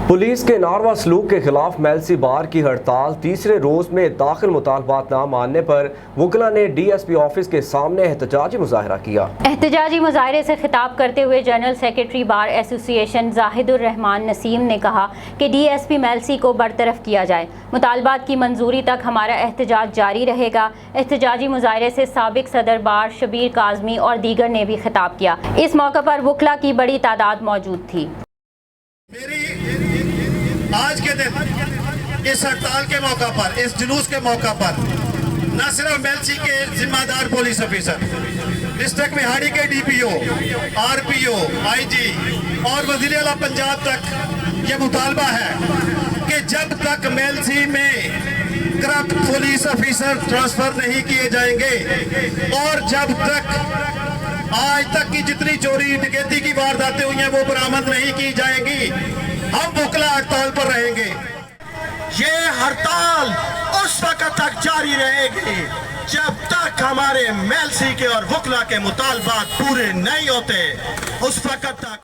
Police के नारवा सलूक के खिलाफ मेलसी बार की हड़ताल तीसरे रोज में दाखिल मुतालबात न मानने पर वकला ने DSP ऑफिस के सामने एहतजाजी मुजाहरा किया। एहतजाजी मुजाहरे से खिताब करते हुए general secretary bar association Zahidur Rehman Naseem ने कहा कि DSP मेलसी को बरतरफ किया जाए। मुतालबात की मंजूरी तक हमारा एहतजाज जारी रहेगा। एहतजाजी मुजाहरे से साबिक सदर बार शबीर काजमी और दीगर ने भी खिताब किया। इस मौके पर वकला की बड़ी तादाद मौजूद थी। आज के दिन इस हड़ताल के मौका पर, इस जुलूस के मौका पर न सिर्फ मेलसी के जिम्मेदार पुलिस ऑफिसर, डिस्ट्रिक्ट बिहाड़ी के DPO, RPO, IG और वज़ीर आला पंजाब तक ये मुतालबा है कि जब तक मेलसी में करप्ट पुलिस ऑफिसर ट्रांसफर नहीं किए जाएंगे और जब तक आज तक की जितनी चोरी डकैती की वारदातें हुई हैं वो बरामद नहीं की जाएंगी, हम वकला हड़ताल पर रहेंगे। ये हड़ताल उस वक्त तक जारी रहेगी जब तक हमारे मेलसी के और वकला के मुतालबात पूरे नहीं होते, उस वक्त तक।